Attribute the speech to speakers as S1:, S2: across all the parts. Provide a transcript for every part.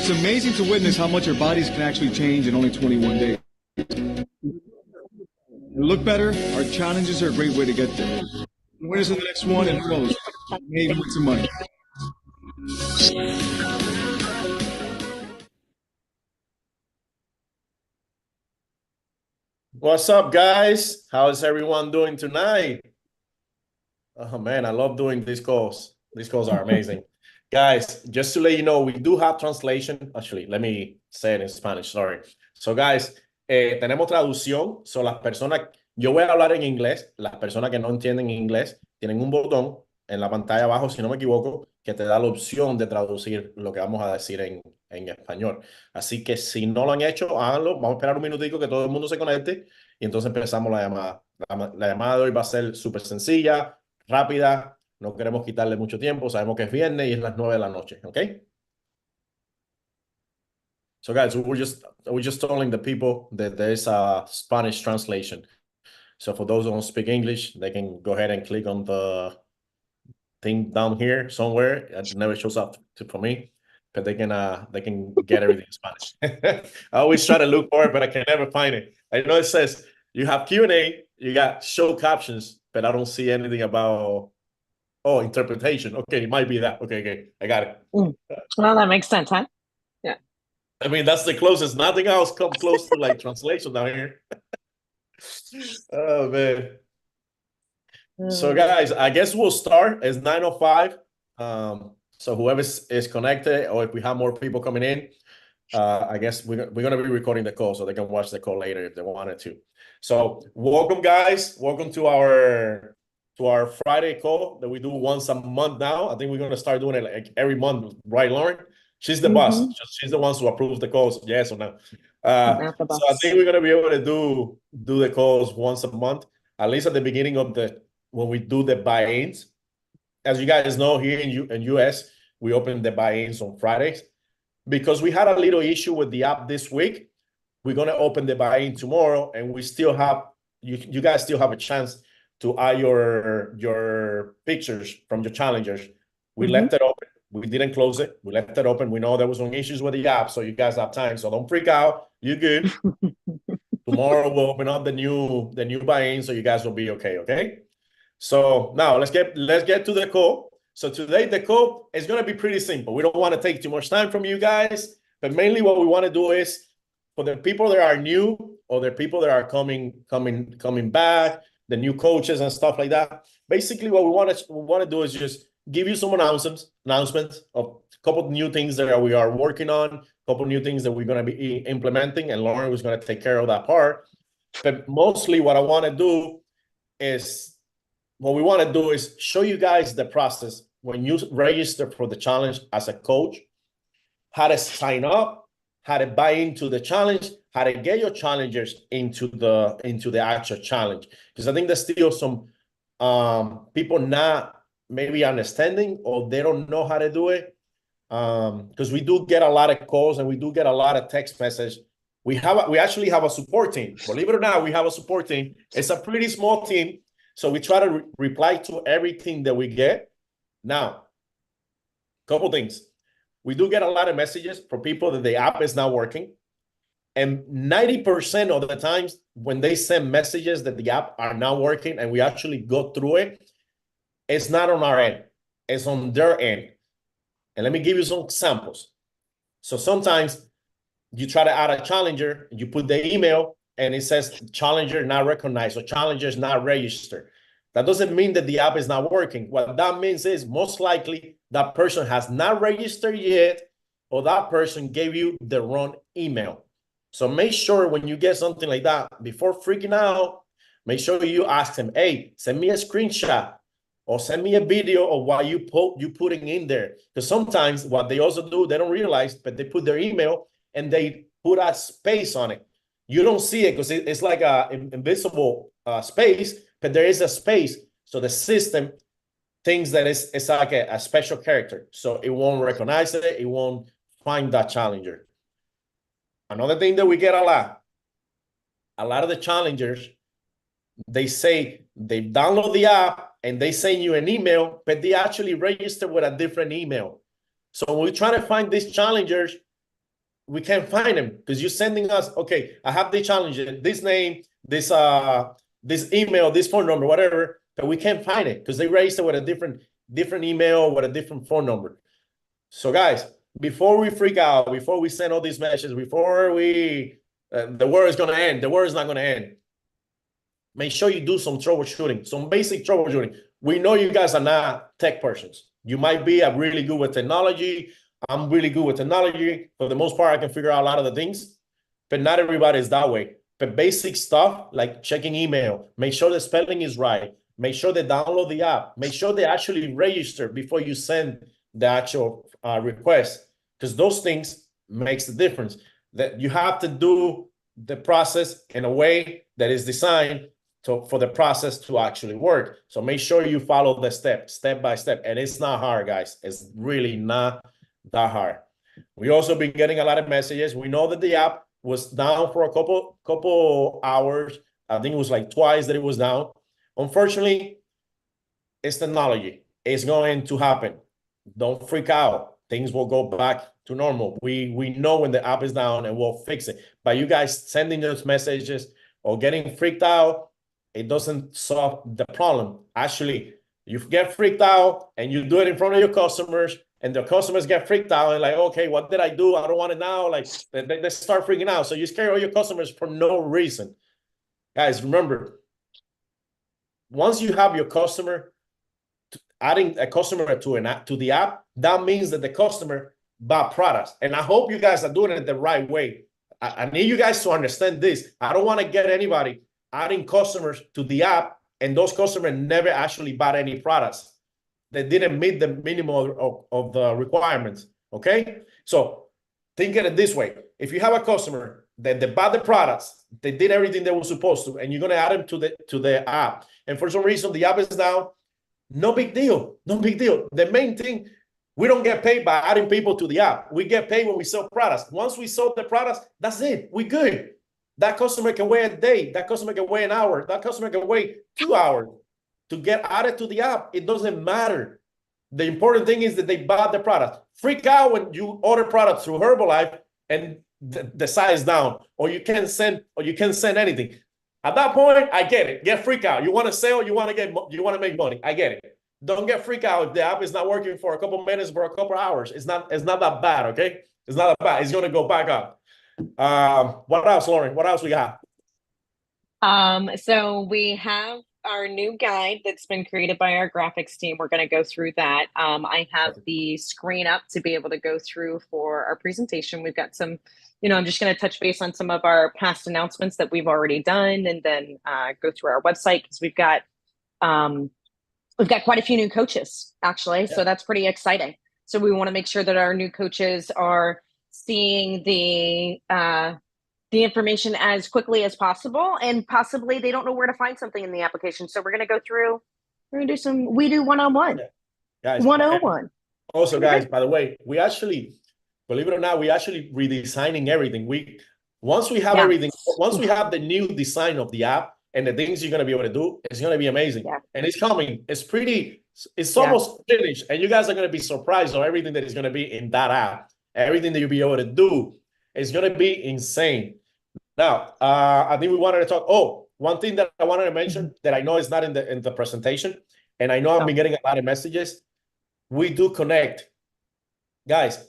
S1: It's amazing to witness how much our bodies can actually change in only 21 days. To look better, our challenges are a great way to get there. Winners in the next one, and who knows, maybe win some money.
S2: What's up, guys? How is everyone doing tonight? Oh man, I love doing these calls. These calls are amazing. Guys, just to let you know, we do have translation. Actually, let me say it in Spanish, sorry. So, guys, tenemos traducción. So, las personas, yo voy a hablar en inglés. Las personas que no entienden inglés tienen un botón en la pantalla abajo, si no me equivoco, que te da la opción de traducir lo que vamos a decir en español. Así que si no lo han hecho, háganlo. Vamos a esperar un minutico que todo el mundo se conecte y entonces empezamos la llamada. La llamada de hoy va a ser súper sencilla, rápida, no queremos quitarle mucho tiempo, sabemos que es viernes y es las 9 de la noche, ¿ok? So guys, we're just telling the people that there is a Spanish translation. So for those who don't speak English, they can go ahead and click on the thing down here somewhere. It never shows up for me, but they can get everything in Spanish. I always try to look for it, but I can never find it. I know it says you have Q&A, you got show captions, but I don't see anything about interpretation. Okay, it might be that. Okay, I got it.
S3: Well, that makes sense, huh? Yeah.
S2: I mean, that's the closest. Nothing else come close to like translation down here. Oh man. So guys, I guess we'll start. It's 9:05. So whoever is connected, or if we have more people coming in, I guess we're gonna be recording the call so they can watch the call later if they wanted to. So welcome, guys. Welcome to our Friday call that we do once a month now. I think we're gonna start doing it like every month, right, Lauren? She's the boss. She's the one who approves the calls. Yes or no? So I think we're gonna be able to do the calls once a month, at least at the beginning of when we do the buy-ins. As you guys know, here in US, we open the buy-ins on Fridays. Because we had a little issue with the app this week, we're going to open the buy-in tomorrow, and we still have, you guys still have a chance to add your pictures from your challengers. We left it open. We didn't close it. We left it open. We know there was some issues with the app, so you guys have time. So don't freak out. You're good. Tomorrow we'll open up the new buy-in, so you guys will be okay? So now let's get to the call. So today the call is going to be pretty simple. We don't want to take too much time from you guys, but mainly what we want to do is for the people that are new or the people that are coming back, the new coaches and stuff like that. Basically, what we want to do is just give you some announcements of a couple of new things that we are working on, a couple of new things that we're going to be implementing, and Lauren was going to take care of that part. But mostly what I want to do is show you guys the process when you register for the challenge as a coach, how to sign up, how to buy into the challenge, how to get your challengers into the actual challenge. Because I think there's still some people not maybe understanding, or they don't know how to do it. Because we do get a lot of calls and we do get a lot of text messages. We actually have a support team. Believe it or not, we have a support team. It's a pretty small team. So we try to reply to everything that we get. Now, couple things. We do get a lot of messages from people that the app is not working. And 90% of the times when they send messages that the app are not working and we actually go through it, it's not on our end. It's on their end. And let me give you some examples. So sometimes you try to add a challenger, you put the email, and it says challenger not recognized or challenger is not registered. That doesn't mean that the app is not working. What that means is most likely that person has not registered yet, or that person gave you the wrong email. So make sure when you get something like that, before freaking out, make sure you ask them, hey, send me a screenshot or send me a video of what you putting in there. Because sometimes what they also do, they don't realize, but they put their email and they put a space on it. You don't see it because it's like an invisible space, but there is a space. So the system thinks that it's like a special character. So it won't recognize it. It won't find that challenger. Another thing that we get a lot of the challengers, they say they download the app and they send you an email, but they actually register with a different email. So when we try to find these challengers, we can't find them because you're sending us, okay, I have the challenge, this name, this email, this phone number, whatever, but we can't find it because they raised it with a different email, with a different phone number. So guys, before we freak out, before we send all these messages, before we the war is going to end, the war is not going to end. Make sure you do some troubleshooting, some basic troubleshooting. We know you guys are not tech persons. You might be really good with technology. I'm really good with technology. For the most part, I can figure out a lot of the things, but not everybody is that way. But basic stuff like checking email, make sure the spelling is right. Make sure they download the app. Make sure they actually register before you send the actual request, because those things makes the difference. That you have to do the process in a way that is designed for the process to actually work. So make sure you follow the step by step. And it's not hard, guys. It's really not that hard. We also been getting a lot of messages. We know that the app was down for a couple hours. I think it was like twice that it was down. Unfortunately, it's technology. It's going to happen. Don't freak out. Things will go back to normal. We know when the app is down and we'll fix it. But you guys sending those messages or getting freaked out, it doesn't solve the problem. Actually, you get freaked out and you do it in front of your customers, and the customers get freaked out and like, okay, what did I do? I don't want it now. Like they start freaking out. So you scare all your customers for no reason. Guys, remember, once you have your customer, adding a customer to the app, that means that the customer bought products. And I hope you guys are doing it the right way. I need you guys to understand this. I don't want to get anybody adding customers to the app and those customers never actually bought any products. They didn't meet the minimum of the requirements. Okay, so think of it this way: if you have a customer that they bought the products, they did everything they were supposed to, and you're going to add them to the app, and for some reason the app is down, no big deal. No big deal. The main thing, we don't get paid by adding people to the app. We get paid when we sell products. Once we sold the products, that's it. We good. That customer can wait a day. That customer can wait an hour. That customer can wait 2 hours to get added to the app. It doesn't matter. The important thing is that they bought the product. Freak out when you order products through Herbalife and the size down, or you can't send anything. At that point, I get it. Get freak out. You want to sell, you want to make money. I get it. Don't get freak out if the app is not working for a couple minutes, for a couple hours. It's not that bad, okay? It's not that bad. It's going to go back up. What else, Lauren? What else we got?
S3: So we have our new guide that's been created by our graphics team. We're going to go through that. I have the screen up to be able to go through for our presentation. We've got some, I'm just going to touch base on some of our past announcements that we've already done, and then go through our website, because we've got quite a few new coaches, actually. Yeah. So that's pretty exciting. So we want to make sure that our new coaches are seeing the information as quickly as possible, and possibly they don't know where to find something in the application. So we're going to go through, we're going to do some, we do 101.
S2: Guys,
S3: 101.
S2: Also, guys, by the way, we actually, believe it or not, we actually redesigning everything. Once we have everything, once we have the new design of the app and the things you're going to be able to do, it's going to be amazing. Yeah. And it's coming. It's almost finished. And you guys are going to be surprised on everything that is going to be in that app. Everything that you'll be able to do is going to be insane. Now, I think we wanted to talk. Oh, one thing that I wanted to mention that I know is not in the presentation, and I know I've been getting a lot of messages. We do connect. Guys,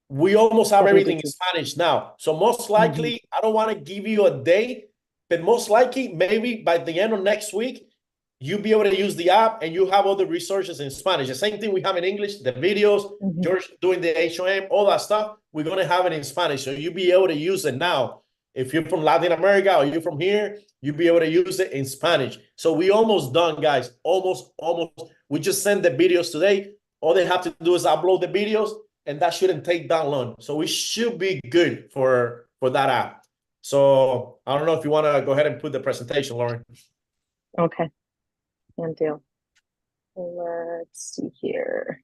S2: we almost have everything in Spanish now. So most likely, I don't want to give you a date, but most likely, maybe by the end of next week, you'll be able to use the app and you have all the resources in Spanish. The same thing we have in English, the videos, George doing the HOM, all that stuff, we're going to have it in Spanish. So you'll be able to use it now. If you're from Latin America or you're from here, you'll be able to use it in Spanish. So we almost done, guys. Almost. We just sent the videos today. All they have to do is upload the videos, and that shouldn't take that long. So we should be good for that app. So I don't know if you want to go ahead and put the presentation, Lauren.
S3: Okay. Can do. Let's see here.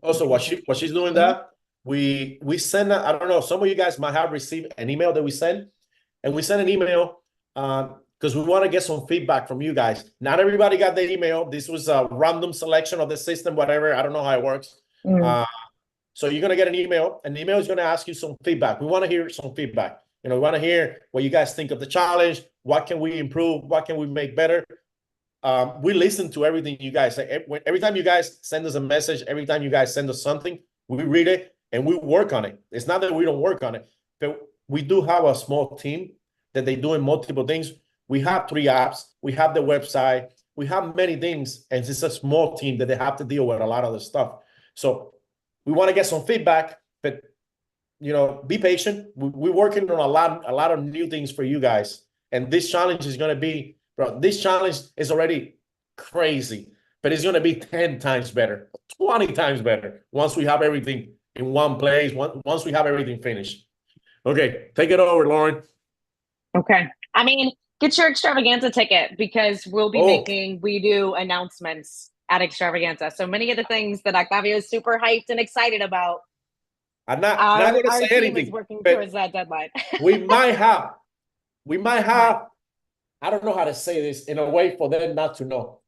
S2: Also, what she's doing that, we send, I don't know, some of you guys might have received an email that we send, and we send an email because we want to get some feedback from you guys. Not everybody got the email. This was a random selection of the system, whatever. I don't know how it works. So you're gonna get an email, and the email is gonna ask you some feedback. We want to hear some feedback. We want to hear what you guys think of the challenge. What can we improve? What can we make better? We listen to everything you guys say. Every time you guys send us a message, every time you guys send us something, we read it and we work on it. It's not that we don't work on it, but we do have a small team that they doing multiple things. We have 3 apps. We have the website. We have many things, and it's a small team that they have to deal with a lot of the stuff. So we want to get some feedback, but be patient. We're working on a lot of new things for you guys, and this challenge is going to be, bro. This challenge is already crazy, but it's going to be 10 times better, 20 times better once we have everything in one place. Once we have everything finished. Okay, take it over, Lauren.
S3: Okay. I mean, get your extravaganza ticket because we'll be making WeDo announcements at extravaganza. So many of the things that Octavio is super hyped and excited about.
S2: I'm not going to say anything.
S3: Is working towards that deadline.
S2: we might have. I don't know how to say this in a way for them not to know.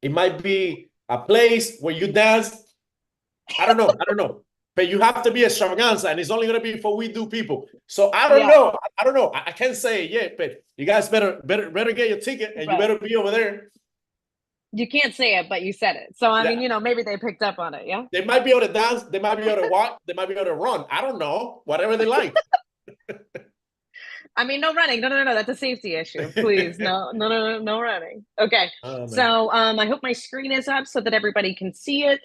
S2: It might be a place where you dance. I don't know. But you have to be extravaganza, and it's only going to be for WeDo people. So I don't know. I don't know. I can't say it yet, but you guys better get your ticket, and you better be over there.
S3: You can't say it, but you said it. So, I mean, maybe they picked up on it, yeah?
S2: They might be able to dance. They might be able to walk. They might be able to run. I don't know. Whatever they like.
S3: I mean, no running. No. That's a safety issue. Please, no running. Okay. Oh, so, I hope my screen is up so that everybody can see it.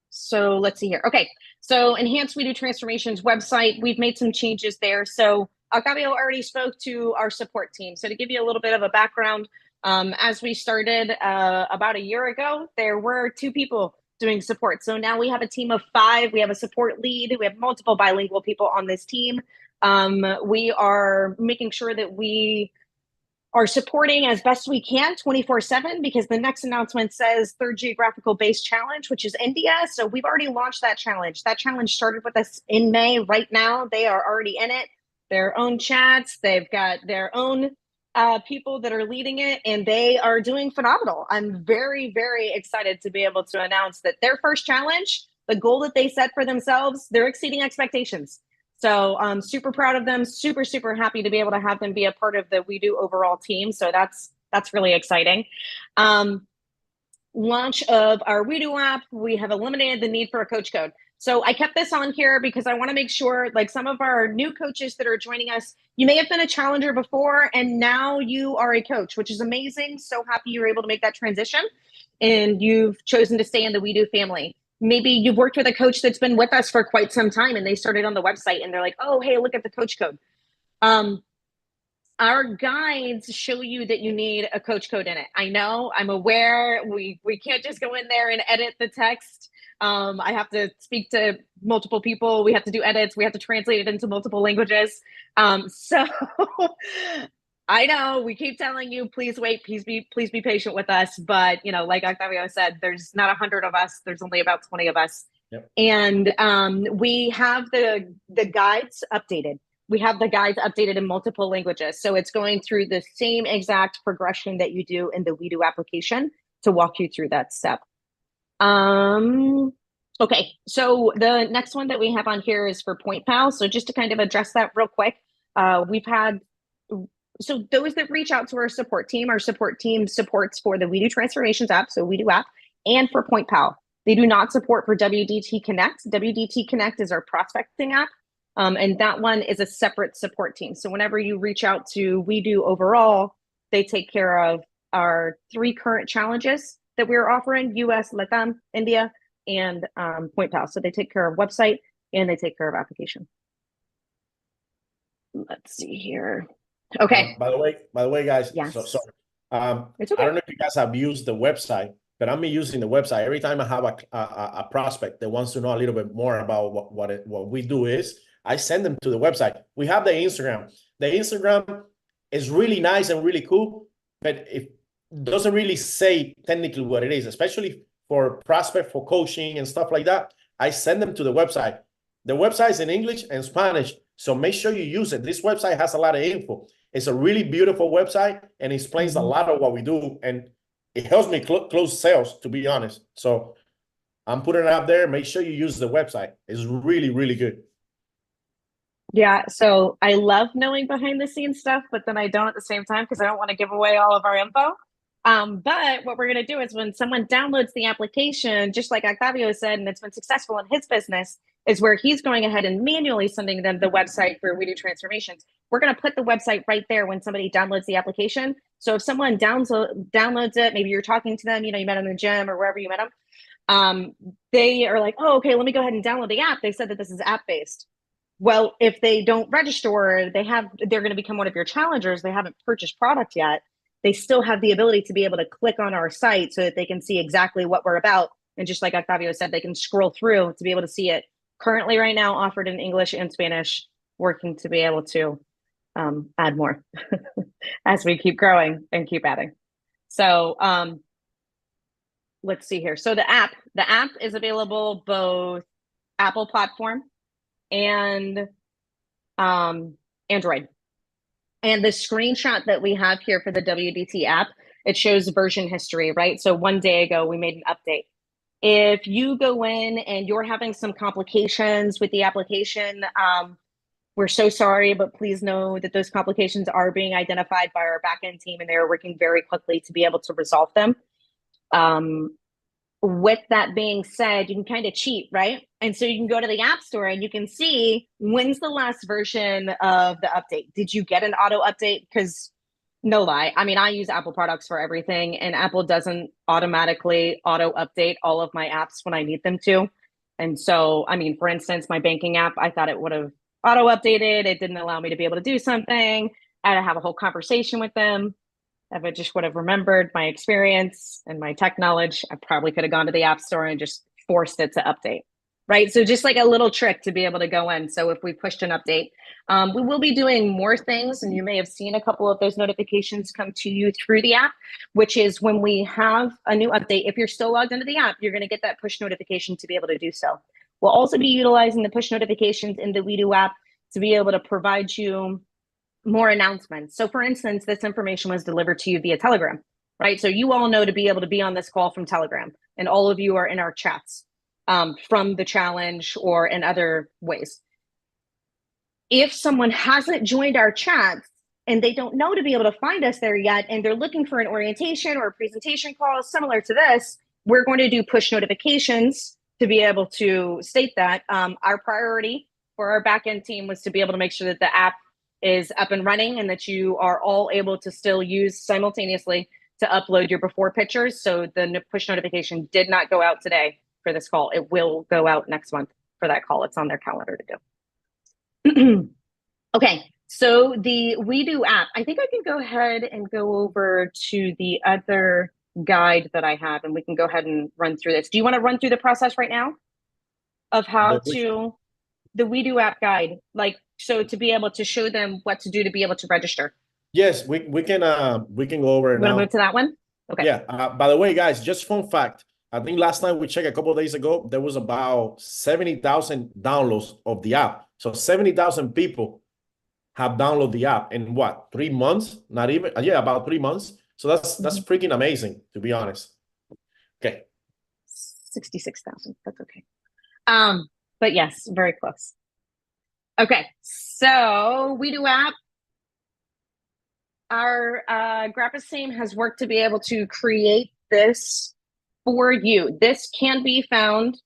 S3: So let's see here. Okay. So Enhanced WeDo Transformations website, we've made some changes there. So Octavio already spoke to our support team. So to give you a little bit of a background, as we started about a year ago, there were 2 people doing support. So now we have a team of 5. We have a support lead. We have multiple bilingual people on this team. We are making sure that we are supporting as best we can 24/7 because the next announcement says 3rd geographical base challenge, which is India. So we've already launched that challenge. That challenge started with us in May. Right now, they are already in it. Their own chats. They've got their own people that are leading it, and they are doing phenomenal. I'm very, very excited to be able to announce that their first challenge, the goal that they set for themselves, they're exceeding expectations. So I'm super proud of them, super, super happy to be able to have them be a part of the WeDo overall team. So that's really exciting. Launch of our WeDo app, we have eliminated the need for a coach code. So I kept this on here because I want to make sure, like some of our new coaches that are joining us, you may have been a challenger before and now you are a coach, which is amazing. So happy you were able to make that transition and you've chosen to stay in the WeDo family. Maybe you've worked with a coach that's been with us for quite some time and they started on the website and they're like, oh, hey, look at the coach code. Our guides show you that you need a coach code in it. I know, I'm aware, we can't just go in there and edit the text. I have to speak to multiple people. We have to do edits. We have to translate it into multiple languages. So I know we keep telling you, please wait, please be patient with us. But, like Octavio said, there's not 100 of us. There's only about 20 of us. Yep. And we have the guides updated. We have the guides updated in multiple languages. So it's going through the same exact progression that you do in the WeDo application to walk you through that step. Okay, so the next one that we have on here is for PointPal. So just to kind of address that real quick, so those that reach out to our support team supports for the WeDo Transformations app, so WeDo app, and for PointPal. They do not support for WDT Connect. WDT Connect is our prospecting app, and that one is a separate support team. So whenever you reach out to WeDo overall, they take care of our 3 current challenges that we're offering: US, Latam, India, and PointPal. So they take care of website and they take care of application. Let's see here. Okay.
S2: By the way, guys.
S3: Yes.
S2: So
S3: it's okay.
S2: I don't know if you guys have used the website, but I'm using the website every time I have a prospect that wants to know a little bit more about what we do is. I send them to the website. We have the Instagram. The Instagram is really nice and really cool, but it doesn't really say technically what it is, especially for prospect, for coaching and stuff like that. I send them to the website. The website is in English and Spanish, so make sure you use it. This website has a lot of info. It's a really beautiful website and explains a lot of what we do. And it helps me close sales, to be honest. So I'm putting it out there. Make sure you use the website. It's really, really good.
S3: Yeah, so I love knowing behind the scenes stuff, but then I don't at the same time because I don't want to give away all of our info. But what we're going to do is when someone downloads the application, just like Octavio said, and it's been successful in his business, is where he's going ahead and manually sending them the website for We Do Transformations. We're going to put the website right there when somebody downloads the application. So if someone downloads it, maybe you're talking to them, you know, you met them in the gym or wherever you met them, they are like, oh, okay, let me go ahead and download the app. They said that this is app-based. Well, if they don't register or they're going to become one of your challengers, they haven't purchased product yet, they still have the ability to be able to click on our site so that they can see exactly what we're about. And just like Octavio said, they can scroll through to be able to see it. Currently, right now, offered in English and Spanish, working to be able to add more as we keep growing and keep adding. So let's see here. So the app is available both Apple platform and Android. And the screenshot that we have here for the WDT app, it shows version history, right? So one day ago, we made an update. If you go in and you're having some complications with the application, we're so sorry, but please know that those complications are being identified by our backend team and they're working very quickly to be able to resolve them. With that being said, you can kind of cheat, right? And so you can go to the App Store and you can see when's the last version of the update. Did you get an auto update? Because no lie, I mean, I use Apple products for everything and Apple doesn't automatically auto update all of my apps when I need them to. And so, I mean, for instance, my banking app, I thought it would have auto updated. It didn't allow me to be able to do something. I had to have a whole conversation with them. If I just would have remembered my experience and my tech knowledge, I probably could have gone to the App Store and just forced it to update, right? So just like a little trick to be able to go in. So if we pushed an update, we will be doing more things, and you may have seen a couple of those notifications come to you through the app, which is when we have a new update. If you're still logged into the app, you're going to get that push notification to be able to do so. We'll also be utilizing the push notifications in the WeDo app to be able to provide you more announcements. So for instance, this information was delivered to you via Telegram, right? So you all know to be able to be on this call from Telegram, and all of you are in our chats from the challenge or in other ways. If someone hasn't joined our chats and they don't know to be able to find us there yet, and they're looking for an orientation or a presentation call similar to this, we're going to do push notifications to be able to state that. Our priority for our backend team was to be able to make sure that the app is up and running and that you are all able to still use simultaneously to upload your before pictures. So the push notification did not go out today for this call. It will go out next month for that call. It's on their calendar to do. Okay, so the WeDo app, I think I can go ahead and go over to the other guide that I have, and we can go ahead and run through this. Do you want to run through the process right now of how to the WeDo app guide, like, so to be able to show them what to do to be able to register?
S2: Yes, we can go over it now.
S3: Want to move to that one? Okay.
S2: Yeah. By the way, guys, just fun fact. I think last time we checked a couple of days ago, there was about 70,000 downloads of the app. So 70,000 people have downloaded the app in what, 3 months? Not even, yeah, about 3 months. So that's freaking amazing, to be honest. Okay.
S3: 66,000. That's okay. But yes, very close. Okay, so WeDo app. Our graphics team has worked to be able to create this for you. This can be found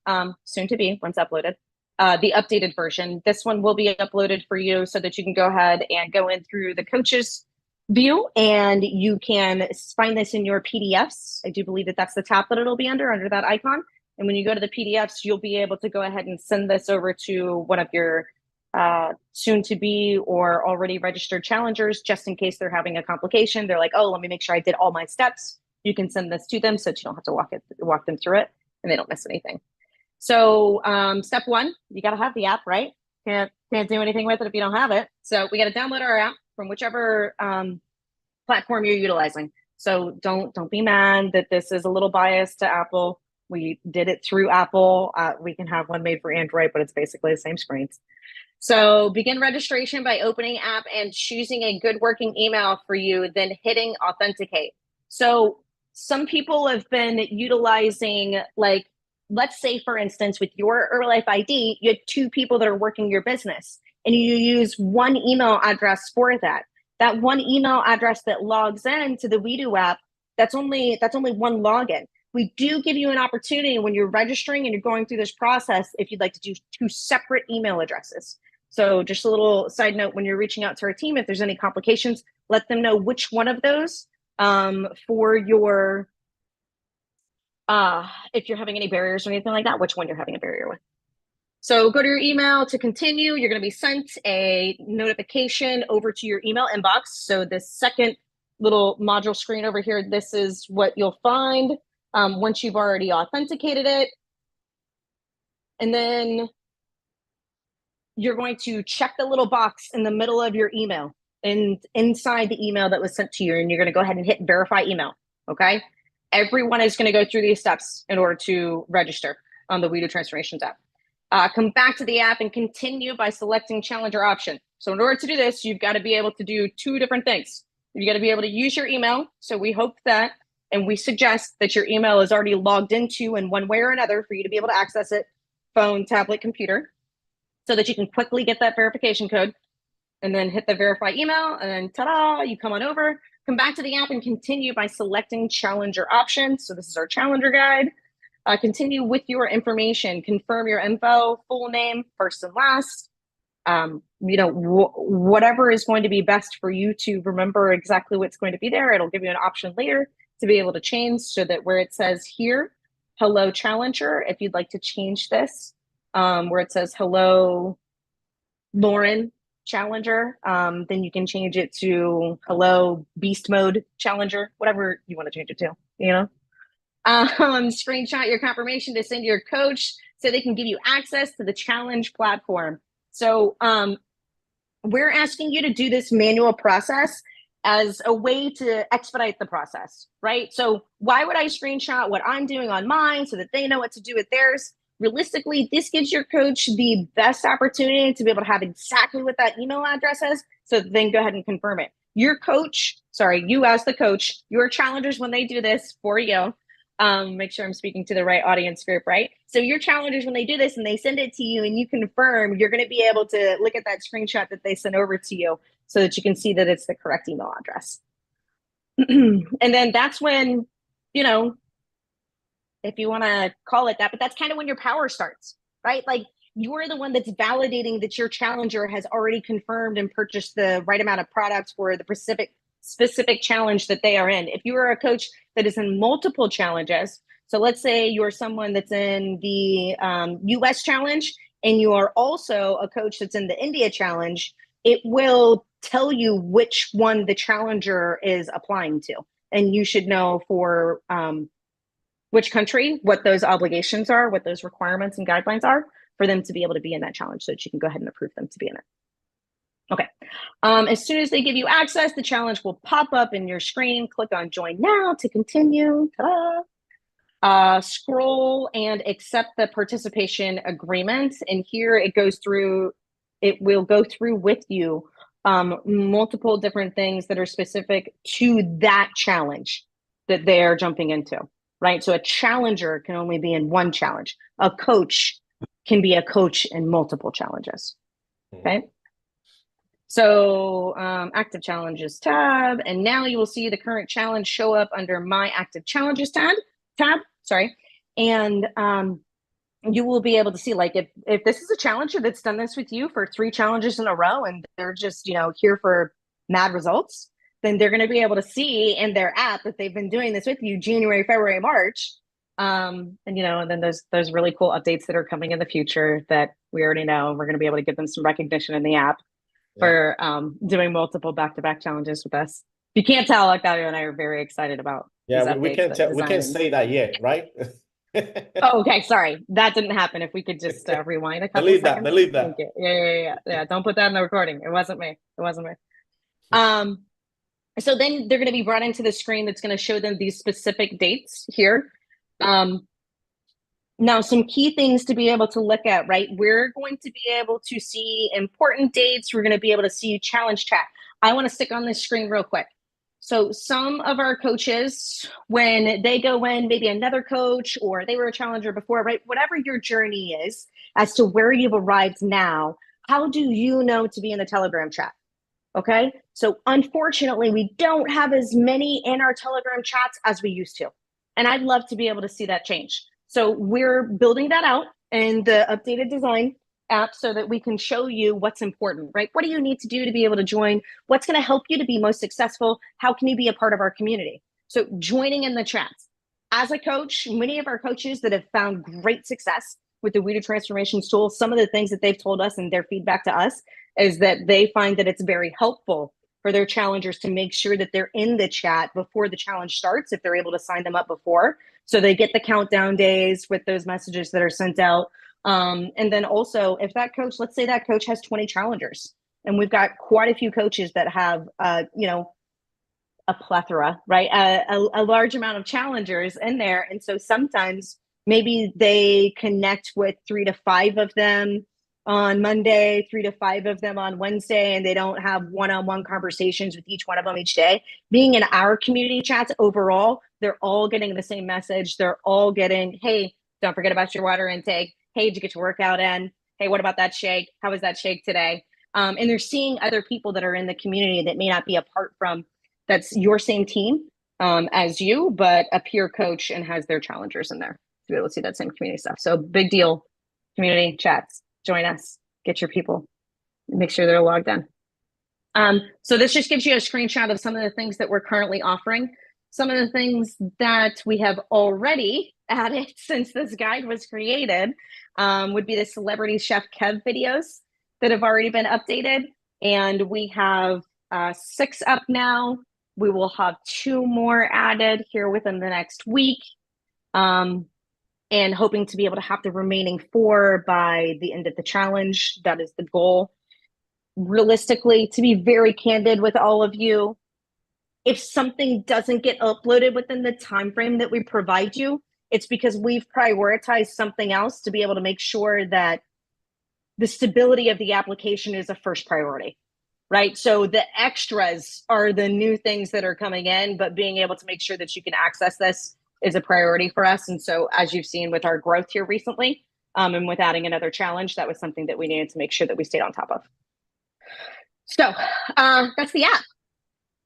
S3: soon to be once uploaded. The updated version. This one will be uploaded for you so that you can go ahead and go in through the coaches view and you can find this in your PDFs. I do believe that that's the tab that it'll be under that icon. And when you go to the PDFs, you'll be able to go ahead and send this over to one of your soon to be or already registered challengers, just in case they're having a complication. They're like, oh, let me make sure I did all my steps. You can send this to them so that you don't have to walk them through it and they don't miss anything. So step one, you got to have the app, right? Can't do anything with it if you don't have it. So we got to download our app from whichever platform you're utilizing. So don't be mad that this is a little biased to Apple. We did it through Apple. We can have one made for Android, but it's basically the same screens. So begin registration by opening app and choosing a good working email for you, then hitting authenticate. So some people have been utilizing, like, let's say, for instance, with your Herbalife ID, you had 2 people that are working your business, and you use one email address for that. That one email address that logs in to the WeDo app, that's only one login. We do give you an opportunity when you're registering and you're going through this process, if you'd like to do 2 separate email addresses. So just a little side note, when you're reaching out to our team, if there's any complications, let them know which one of those for your, if you're having any barriers or anything like that, which one you're having a barrier with. So go to your email to continue. You're going to be sent a notification over to your email inbox. So this second little module screen over here, this is what you'll find once you've already authenticated it. And then you're going to check the little box in the middle of your email and inside the email that was sent to you, and you're going to go ahead and hit verify email. Okay. Everyone is going to go through these steps in order to register on the WeDo Transformations app. Come back to the app and continue by selecting challenger option. So in order to do this, you've got to be able to do 2 different things. You got to be able to use your email. So we hope that, and we suggest that your email is already logged into in one way or another for you to be able to access it, phone, tablet, computer, so that you can quickly get that verification code and then hit the verify email, and then ta-da, you come on over, come back to the app and continue by selecting challenger option. So this is our challenger guide. Continue with your information, confirm your info, full name, first and last, whatever is going to be best for you to remember exactly what's going to be there. It'll give you an option later to be able to change, so that where it says here, hello challenger, if you'd like to change this, where it says hello Lauren challenger, then you can change it to hello beast mode challenger, whatever you want to change it to, screenshot your confirmation to send to your coach so they can give you access to the challenge platform. So we're asking you to do this manual process as a way to expedite the process, right? So why would I screenshot what I'm doing on mine so that they know what to do with theirs? Realistically, this gives your coach the best opportunity to be able to have exactly what that email address is, so that they can go ahead and confirm it. You as the coach, your challengers, when they do this for you, make sure I'm speaking to the right audience group, right? So your challengers, when they do this and they send it to you and you confirm, you're going to be able to look at that screenshot that they sent over to you so that you can see that it's the correct email address. And then that's when, if you want to call it that, but that's kind of when your power starts, right? Like, you're the one that's validating that your challenger has already confirmed and purchased the right amount of products for the specific challenge that they are in. If you are a coach that is in multiple challenges, so let's say you're someone that's in the US challenge and you are also a coach that's in the India challenge, it will tell you which one the challenger is applying to. And you should know for which country, what those obligations are, what those requirements and guidelines are for them to be able to be in that challenge, so that you can go ahead and approve them to be in it. Okay. As soon as they give you access, the challenge will pop up in your screen. Click on join now to continue. Ta-da. Scroll and accept the participation agreement. And here it will go through with you multiple different things that are specific to that challenge that they're jumping into, right? So a challenger can only be in one challenge. A coach can be a coach in multiple challenges, okay? So active challenges tab, and now you will see the current challenge show up under my active challenges tab, and you will be able to see, like, if this is a challenger that's done this with you for 3 challenges in a row and they're just, here for mad results, then they're going to be able to see in their app that they've been doing this with you January, February, March. And then there's really cool updates that are coming in the future that we already know. We're going to be able to give them some recognition in the app for doing multiple back-to-back challenges with us. If you can't tell, Octavio and I are very excited about.
S2: Yeah, we can't tell. We can't say that yet, right?
S3: Oh, okay. Sorry, that didn't happen. If we could just rewind a couple seconds.
S2: Delete that.
S3: Thank you. Yeah. Don't put that in the recording. It wasn't me. So then they're going to be brought into the screen that's going to show them these specific dates here. Now, some key things to be able to look at, right? We're going to be able to see important dates. We're going to be able to see challenge chat. I want to stick on this screen real quick. So some of our coaches, when they go in, maybe another coach or they were a challenger before, right? Whatever your journey is as to where you've arrived now, how do you know to be in the Telegram chat? Okay. So unfortunately, we don't have as many in our Telegram chats as we used to. And I'd love to be able to see that change. So we're building that out in the updated design app so that we can show you what's important, right? What do you need to do to be able to join? What's going to help you to be most successful? How can you be a part of our community? So joining in the chats. As a coach, many of our coaches that have found great success with the Weeder Transformations tool, some of the things that they've told us and their feedback to us is that they find that it's very helpful for their challengers to make sure that they're in the chat before the challenge starts, if they're able to sign them up before. So they get the countdown days with those messages that are sent out. And then also, if that coach, let's say that coach has 20 challengers, and we've got quite a few coaches that have, a plethora, right? A large amount of challengers in there. And so sometimes maybe they connect with 3 to 5 of them on Monday, 3 to 5 of them on Wednesday, and they don't have one-on-one conversations with each one of them each day. Being in our community chats overall, they're all getting the same message. They're all getting, hey, don't forget about your water intake. Hey, did you get your workout in? Hey, what about that shake? How was that shake today? And they're seeing other people that are in the community that may not be apart from that's your same team as you, but a peer coach and has their challengers in there to be able to see that same community stuff. So big deal, community chats. Join us, get your people, make sure they're logged in. So this just gives you a screenshot of some of the things that we're currently offering. Some of the things that we have already added since this guide was created would be the Celebrity Chef Kev videos that have already been updated. And we have 6 up now. We will have 2 more added here within the next week. And hoping to be able to have the remaining 4 by the end of the challenge. That is the goal. Realistically, to be very candid with all of you, if something doesn't get uploaded within the time frame that we provide you, it's because we've prioritized something else to be able to make sure that the stability of the application is a first priority, right? So the extras are the new things that are coming in, but being able to make sure that you can access this is a priority for us. And so as you've seen with our growth here recently, and with adding another challenge, that was something that we needed to make sure that we stayed on top of. So that's the app.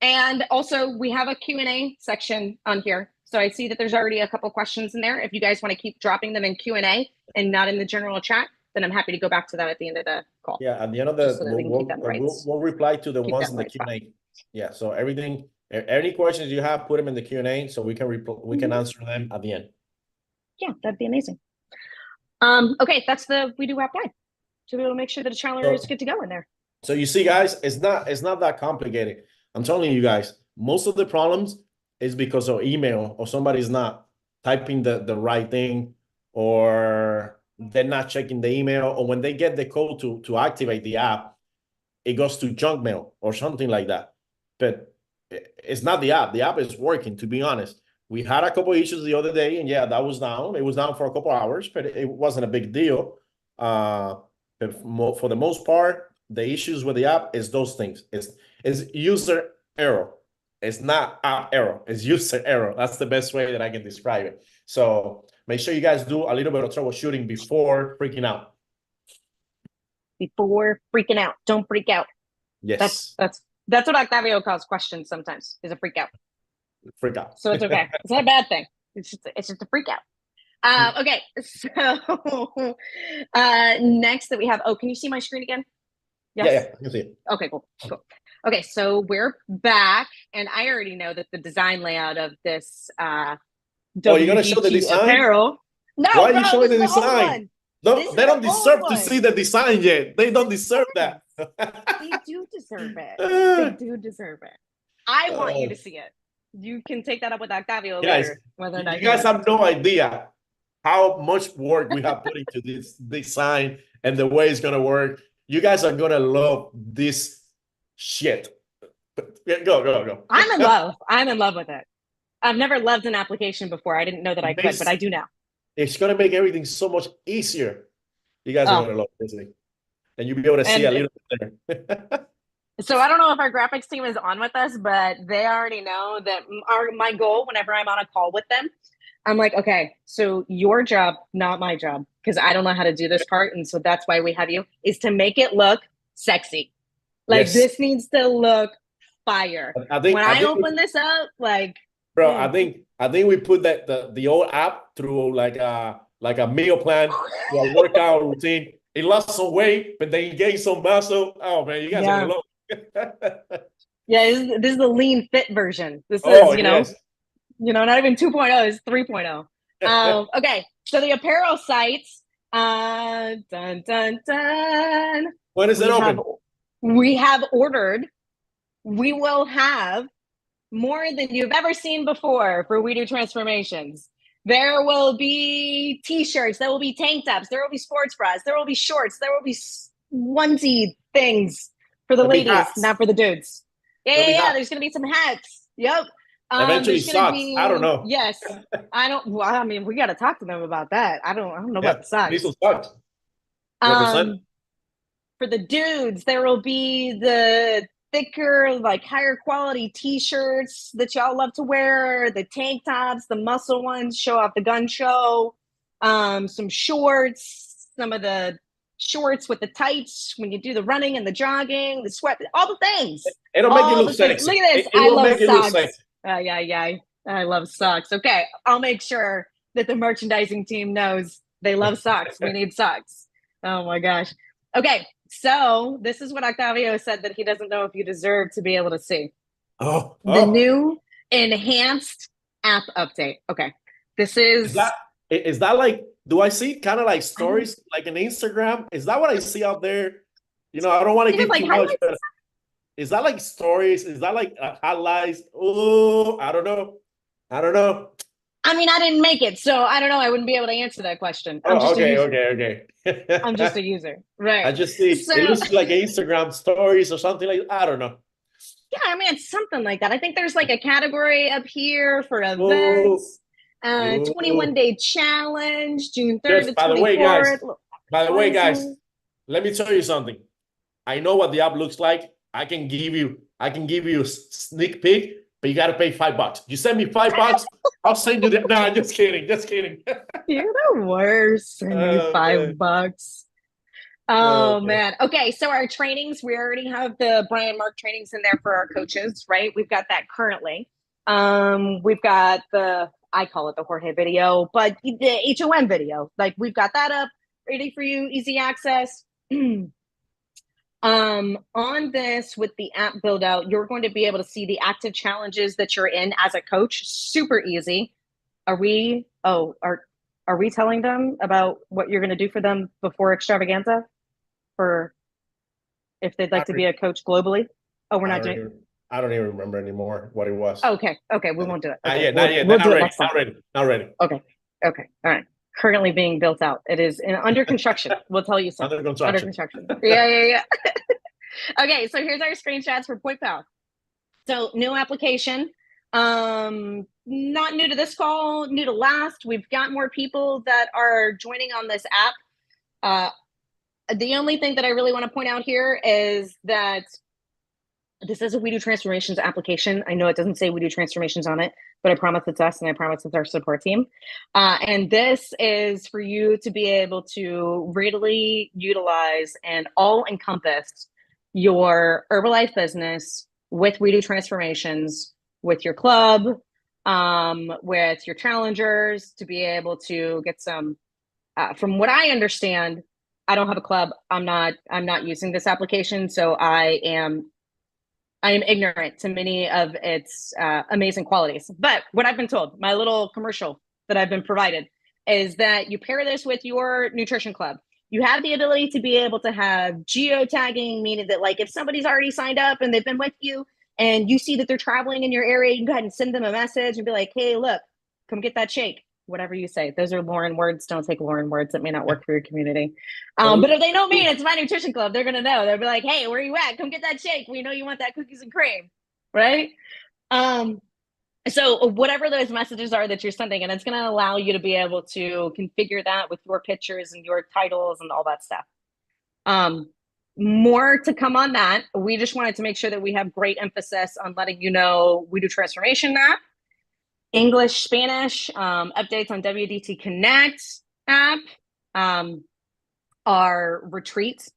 S3: And also we have a Q&A section on here. So I see that there's already a couple questions in there. If you guys want to keep dropping them in Q&A and not in the general chat, then I'm happy to go back to that at the end of the call.
S2: Yeah, at the end of the,
S3: so
S2: we'll reply to the ones in the Q&A. Yeah, so everything, any questions you have, put them in the Q&A so we can answer them at the end.
S3: Yeah, that'd be amazing. Okay, that's the We Do App guide. So we'll make sure that the challenger is good to go in there.
S2: So you see, guys, it's not that complicated. I'm telling you guys, most of the problems is because of email or somebody's not typing the right thing, or they're not checking the email, or when they get the code to activate the app, it goes to junk mail or something like that. But it's not the app. The app is working, to be honest. We had a couple of issues the other day, and yeah, that was down. It was down for a couple of hours, but it wasn't a big deal. But for the most part, the issues with the app is those things. It's user error. It's not app error. It's user error. That's the best way that I can describe it. So make sure you guys do a little bit of troubleshooting before freaking out.
S3: Before freaking out. Don't freak out.
S2: Yes.
S3: That's what Octavio calls questions sometimes, is a freak out.
S2: Freak out.
S3: So it's okay. It's not a bad thing. It's just a freak out. Okay, so next that we have, can you see my screen again? Yes.
S2: Yeah, I can see it.
S3: Okay, cool. Okay, so we're back, and I already know that the design layout of this
S2: you're gonna show the design?
S3: Apparel. No,
S2: why are you showing the design?
S3: No,
S2: they don't deserve to see the design yet. They don't deserve that.
S3: They do deserve it. They do deserve it. I want you to see it. You can take that up with Octavio later. Whether or not
S2: you guys have no idea how much work we have put into this design and the way it's gonna work. You guys are gonna love this shit. Go.
S3: I'm in love. I'm in love with it. I've never loved an application before. I didn't know that I could, but I do now.
S2: It's gonna make everything so much easier. You guys are gonna love this thing, and you'll be able to see a little bit there.
S3: So I don't know if our graphics team is on with us, but they already know that my goal whenever I'm on a call with them, I'm like, okay, so your job, not my job, because I don't know how to do this part. And so that's why we have you, is to make it look sexy. Like
S2: Yes.
S3: this needs to look fire.
S2: I
S3: When
S2: think I
S3: I
S2: think
S3: open this up, like,
S2: bro, I think we put that the old app through like a meal plan, to a workout routine. He lost some weight, but then he gained some muscle. Oh man, you guys are gonna
S3: yeah,
S2: love it.
S3: yeah, this is the lean fit version. This is,
S2: Oh yes.
S3: not even 2.0, it's 3.0. Okay, so the apparel sites, dun dun dun.
S2: When is it
S3: We have
S2: open?
S3: we have ordered. We will have more than you've ever seen before for We Do Transformations. There will be t-shirts, there will be tank tops, there will be sports bras, there will be shorts, there will be onesie things for the
S2: There'll be
S3: ladies,
S2: hats.
S3: not for the dudes. Yeah,
S2: There'll
S3: yeah,
S2: be
S3: yeah.
S2: hats.
S3: There's gonna be some hats. Yep.
S2: Eventually
S3: There's gonna
S2: socks. I don't
S3: be,
S2: know.
S3: yes. I don't. Well, I mean, we got to talk to them about that. I don't know
S2: Yeah,
S3: about the
S2: need some
S3: socks.
S2: socks. Represent.
S3: Um, for the dudes, there will be the thicker, like higher quality t-shirts that y'all love to wear, the tank tops, the muscle ones, show off the gun show, some shorts, some of the shorts with the tights when you do the running and the jogging, the sweat, all the things.
S2: It'll make you
S3: All
S2: look
S3: the things.
S2: sexy.
S3: Look at this.
S2: It
S3: I
S2: will
S3: love
S2: make you look
S3: socks.
S2: sexy.
S3: Yeah, yeah. I love socks. Okay. I'll make sure that the merchandising team knows they love socks. We need socks. Oh my gosh. Okay. So this is what Octavio said that he doesn't know if you deserve to be able to see.
S2: Oh,
S3: The
S2: oh.
S3: new enhanced app update. Okay. This
S2: Is
S3: is,
S2: that like, do I see kind of like
S3: I don't,
S2: stories like an Instagram? Is that what I see out there? I don't want to
S3: you have
S2: give
S3: like
S2: too much,
S3: highlights.
S2: but is that like stories? Is that like highlights? Oh, I don't know. I don't know.
S3: I mean, I didn't make it, so I don't know. I wouldn't be able to answer that question. I'm
S2: Oh,
S3: just a
S2: okay,
S3: user.
S2: okay,
S3: I'm just
S2: okay.
S3: a user. Right.
S2: I just see
S3: So
S2: it looks like Instagram stories or something like, I don't know.
S3: yeah, I mean, it's something like that. I think there's like a category up here for
S2: Oh,
S3: events. 21
S2: oh.
S3: day challenge, June 3rd
S2: Yes,
S3: to 24th.
S2: by the way, guys,
S3: Prizes.
S2: let me tell you something. I know what the app looks like. I can give you a sneak peek, but you got to pay $5. You send me $5, I'll send you that. No, just kidding, just kidding.
S3: You're the worst. Send me
S2: Oh man,
S3: $5.
S2: oh
S3: Oh
S2: man.
S3: man. Okay, so our trainings, we already have the Brian Mark trainings in there for our coaches, right? We've got that currently. We've got the, I call it the Jorge video, but the HOM video. Like we've got that up, ready for you, easy access. On this with the app build out, you're going to be able to see the active challenges that you're in as a coach. Super easy. Are we telling them about what you're going to do for them before extravaganza? For if they'd
S2: I
S3: like to be a coach globally? Oh, we're
S2: I
S3: not
S2: don't
S3: doing.
S2: even I don't even remember anymore what it was.
S3: Okay, okay, we won't do it.
S2: Not
S3: Okay,
S2: yet, not yet,
S3: we'll
S2: not
S3: do it
S2: ready,
S3: next time.
S2: not ready.
S3: Okay, okay, all right. Currently being built out. It is under construction. We'll tell you soon.
S2: Under
S3: Under
S2: construction.
S3: construction. Yeah. Okay, so here's our screenshots for Point Pal. So new application. Not new to this call, new to last. We've got more people that are joining on this app. The only thing that I really want to point out here is that this is a We Do Transformations application. I know it doesn't say We Do Transformations on it, but I promise it's us and I promise it's our support team. And this is for you to be able to readily utilize and all encompass your Herbalife business with We Do Transformations, with your club, with your challengers, to be able to get some, from what I understand, I don't have a club. I'm not using this application, so I am ignorant to many of its amazing qualities. But what I've been told, my little commercial that I've been provided, is that you pair this with your nutrition club. You have the ability to be able to have geotagging, meaning that like if somebody's already signed up and they've been with you and you see that they're traveling in your area, you can go ahead and send them a message and be like, hey, look, come get that shake. Whatever you say. Those are Lauren words. Don't take Lauren words. That may not work for your community. But if they know me and it's my nutrition club, they're going to know. They'll be like, hey, where you at? Come get that shake. We know you want that cookies and cream. Right? So whatever those messages are that you're sending, and it's going to allow you to be able to configure that with your pictures and your titles and all that stuff. more to come on that. We just wanted to make sure that we have great emphasis on letting you know we do transformation map, English, Spanish, updates on WDT Connect app. Our retreat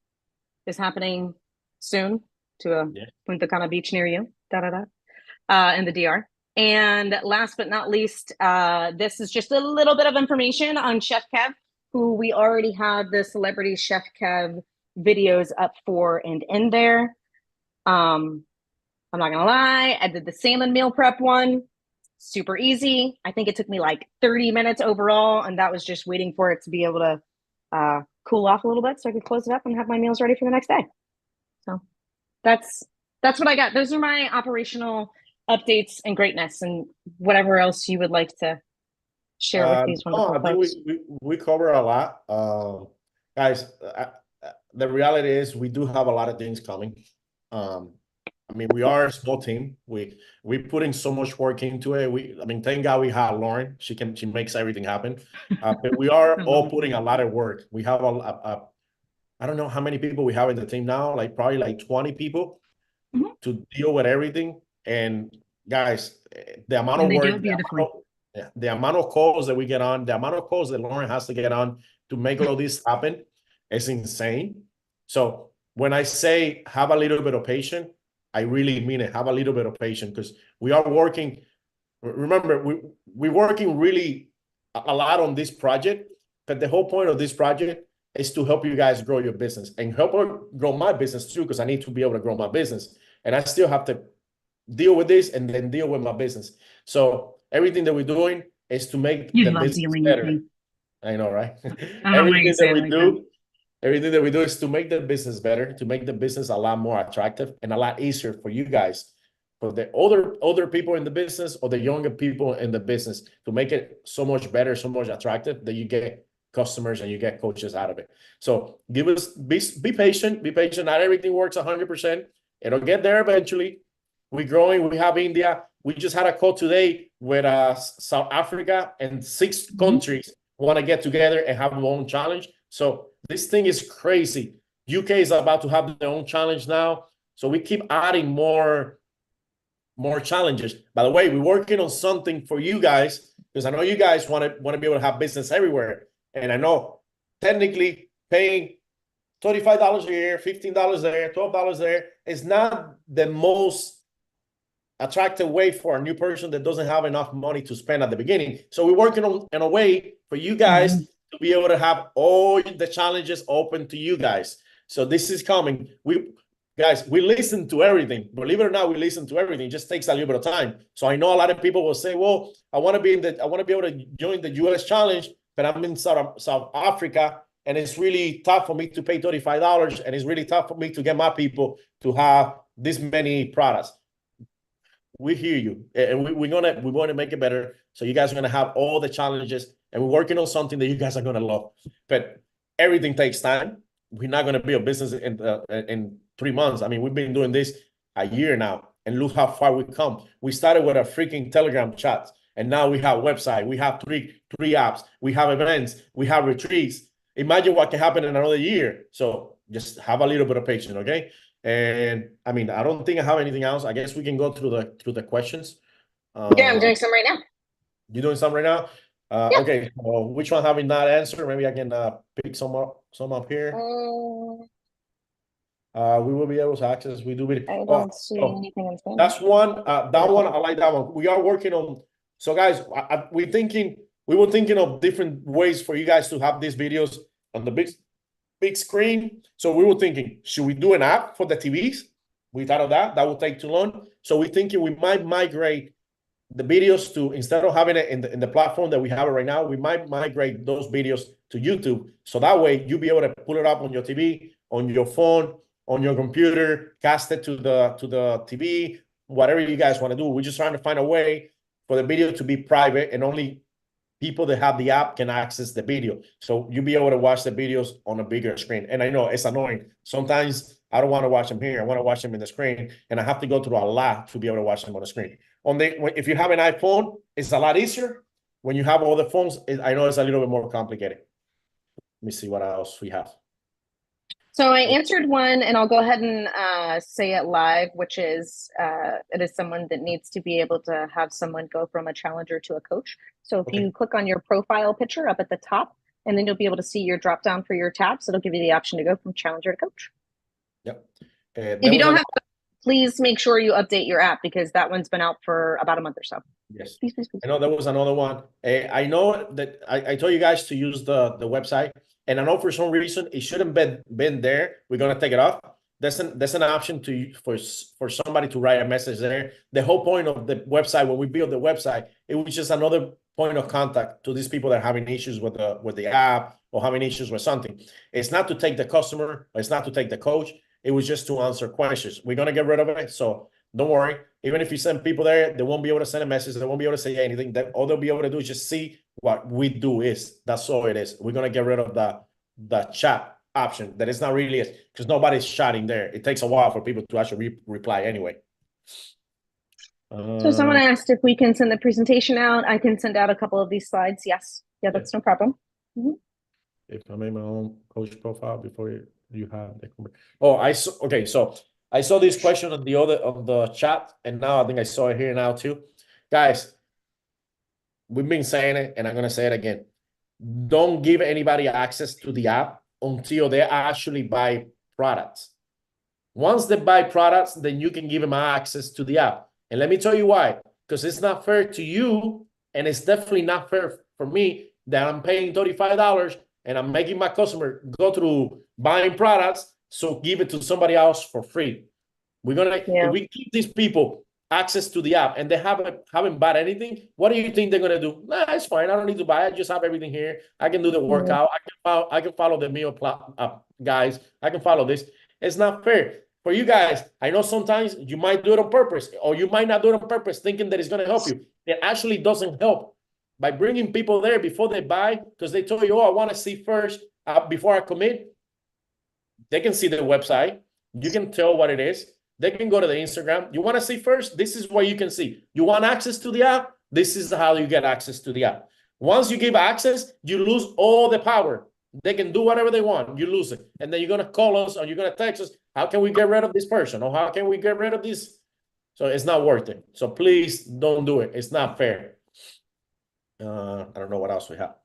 S3: is happening soon to a Punta Cana beach near you, in the DR. And last but not least, this is just a little bit of information on Chef Kev, who we already have the Celebrity Chef Kev videos up for and in there. I'm not gonna lie, I did the salmon meal prep one. Super easy. I think it took me like 30 minutes overall, and that was just waiting for it to be able to cool off a little bit so I could close it up and have my meals ready for the next day. So that's what I got. Those are my operational updates and greatness, and whatever else you would like to share with these wonderful
S2: I
S3: folks.
S2: think we cover a lot. Guys, the reality is we do have a lot of things coming. I mean, we are a small team. We put in so much work into it. I mean, thank God we have Lauren. She makes everything happen. But we are all putting a lot of work. We have I don't know how many people we have in the team now, like probably like 20 people to deal with everything. And guys, the amount of work, the amount of calls that we get on, the amount of calls that Lauren has to get on to make all this happen is insane. So when I say have a little bit of patience, I really mean it. Have a little bit of patience, because we are working. Remember, we're working really a lot on this project, but the whole point of this project is to help you guys grow your business and help grow my business too, because I need to be able to grow my business. And I still have to deal with this and then deal with my business. So everything that we're doing is to make the business better. I know, right? Everything that we do is to make the business better, to make the business a lot more attractive and a lot easier for you guys, for the older people in the business or the younger people in the business, to make it so much better, so much attractive that you get customers and you get coaches out of it. So be patient, be patient. Not everything works 100%. It'll get there eventually. We're growing. We have India. We just had a call today with South Africa, and 6 countries want to get together and have their own challenge. So this thing is crazy. UK is about to have their own challenge now. So we keep adding more challenges. By the way, we're working on something for you guys, because I know you guys want to be able to have business everywhere. And I know technically paying $35 a year, $15 there, $12 there is not the most attractive way for a new person that doesn't have enough money to spend at the beginning. So we're working on in a way for you guys to be able to have all the challenges open to you guys. So this is coming. We listen to everything. Believe it or not, we listen to everything. It just takes a little bit of time. So I know a lot of people will say, well, I want to be able to join the US challenge, but I'm in South Africa, and it's really tough for me to pay $35, and it's really tough for me to get my people to have this many products. We hear you, and we want to make it better. So you guys are going to have all the challenges, and we're working on something that you guys are going to love. But everything takes time. We're not going to build a business in 3 months. I mean, we've been doing this a year now, and look how far we've come. We started with a freaking Telegram chat, and now we have a website. We have three apps. We have events. We have retreats. Imagine what can happen in another year. So just have a little bit of patience, okay? And I mean, I don't think I have anything else. I guess we can go through the questions.
S3: Yeah, I'm doing some right now.
S2: You're doing some right now?
S3: Yeah.
S2: Okay. So which one have we not answered? Maybe I can pick some up here. We will be able to access. We do.
S3: I don't see anything in Spanish.
S2: That's one. That one, I like that one. We are working on. So guys, we were thinking of different ways for you guys to have these videos on the big screen. So we were thinking, should we do an app for the TVs? We thought of that. That would take too long. So we're thinking we might migrate the videos to, instead of having it in the platform that we have it right now, we might migrate those videos to YouTube. So that way you'll be able to pull it up on your TV, on your phone, on your computer, cast it to the TV, whatever you guys want to do. We're just trying to find a way for the video to be private, and only people that have the app can access the video. So you'll be able to watch the videos on a bigger screen. And I know it's annoying. Sometimes I don't want to watch them here. I want to watch them in the screen, and I have to go through a lot to be able to watch them on the screen. If you have an iPhone, it's a lot easier. When you have all the phones, I know it's a little bit more complicated. Let me see what else we have.
S3: So I answered one, and I'll go ahead and say it live, which is it is someone that needs to be able to have someone go from a challenger to a coach. So if
S2: Okay.
S3: you click on your profile picture up at the top, and then you'll be able to see your drop down for your tabs. It'll give you the option to go from challenger to coach.
S2: Yep.
S3: If you don't have, please make sure you update your app because that one's been out for about a month or so.
S2: Yes.
S3: Please.
S2: I know there was another one. I know that I told you guys to use the website, and I know for some reason it shouldn't been there. We're gonna take it off. There's an option for somebody to write a message there. The whole point of the website, when we built the website, it was just another point of contact to these people that are having issues with the app or having issues with something. It's not to take the customer, it's not to take the coach. It was just to answer questions. We're gonna get rid of it, so don't worry. Even if you send people there, they won't be able to send a message. They won't be able to say anything. That all they'll be able to do is just see what we do is. That's all it is. We're gonna get rid of the chat option. That is not really it because nobody's chatting there. It takes a while for people to actually reply anyway.
S3: So someone asked if we can send the presentation out. I can send out a couple of these slides. Yes. Yeah, that's no problem. Mm-hmm.
S2: If I made my own coach profile before you have the okay, so I saw this question on the chat, and now I think I saw it here now too. Guys, we've been saying it, and I'm gonna say it again. Don't give anybody access to the app until they actually buy products. Once they buy products, then you can give them access to the app. And let me tell you why. Because it's not fair to you, and it's definitely not fair for me that I'm paying $35 and I'm making my customer go through buying products, so give it to somebody else for free. If we give these people access to the app and they haven't bought anything, what do you think they're gonna do? Nah, it's fine. I don't need to buy it. I just have everything here. I can do the workout. I can follow the meal guys. I can follow this. It's not fair for you guys. I know sometimes you might do it on purpose, or you might not do it on purpose, thinking that it's gonna help you. It actually doesn't help. By bringing people there before they buy, because they told you, oh, I want to see first before I commit. They can see the website. You can tell what it is. They can go to the Instagram. You want to see first? This is what you can see. You want access to the app? This is how you get access to the app. Once you give access, you lose all the power. They can do whatever they want. You lose it. And then you're going to call us or you're going to text us. How can we get rid of this person? Or how can we get rid of this? So it's not worth it. So please don't do it. It's not fair. I don't know what else we have.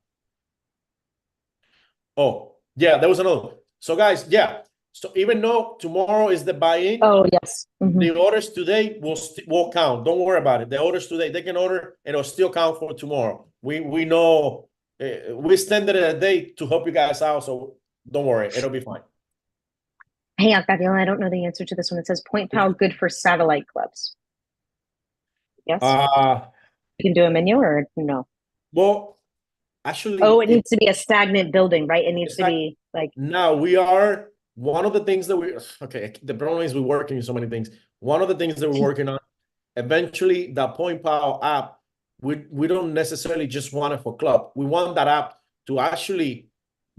S2: Oh, yeah, there was another one. So guys, yeah. So even though tomorrow is the buy-in,
S3: oh yes,
S2: the orders today will count. Don't worry about it. The orders today, they can order and it'll still count for tomorrow. We know we extended it a day to help you guys out, so don't worry, it'll be fine.
S3: Hey, Octavio, I don't know the answer to this one. It says Point Pal good for satellite clubs. Yes. You can do a menu or no?
S2: Well, actually,
S3: it needs to be a stagnant building, right? It needs to be like.
S2: Now we are. One of the things that the problem is we're working on so many things. One of the things that we're working on, eventually the Point Pal app, we don't necessarily just want it for club. We want that app to actually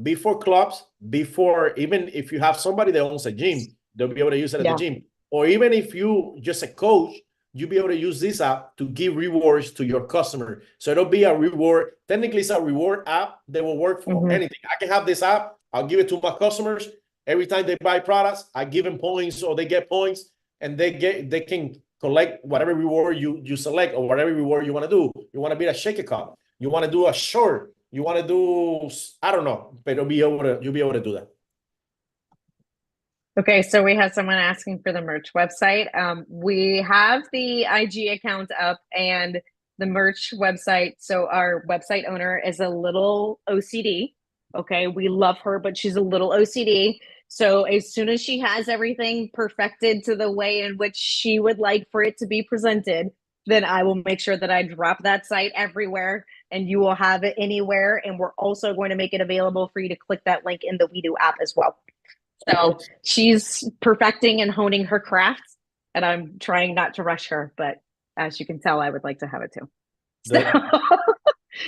S2: be for clubs, before even if you have somebody that owns a gym, they'll be able to use it at the gym. Or even if you just a coach, you'll be able to use this app to give rewards to your customer. So it'll be a reward. Technically, it's a reward app that will work for anything. I can have this app. I'll give it to my customers. Every time they buy products, I give them points or they get points, and they can collect whatever reward you select or whatever reward you want to do. You want to be a shaker cup. You want to do a short. You want to do, I don't know, but you'll be able to do that.
S3: Okay, so we have someone asking for the merch website. We have the IG account up and the merch website. So our website owner is a little OCD. Okay, we love her, but she's a little OCD. So as soon as she has everything perfected to the way in which she would like for it to be presented, then I will make sure that I drop that site everywhere and you will have it anywhere. And we're also going to make it available for you to click that link in the WeDo app as well. So she's perfecting and honing her craft, and I'm trying not to rush her, but as you can tell, I would like to have it too. So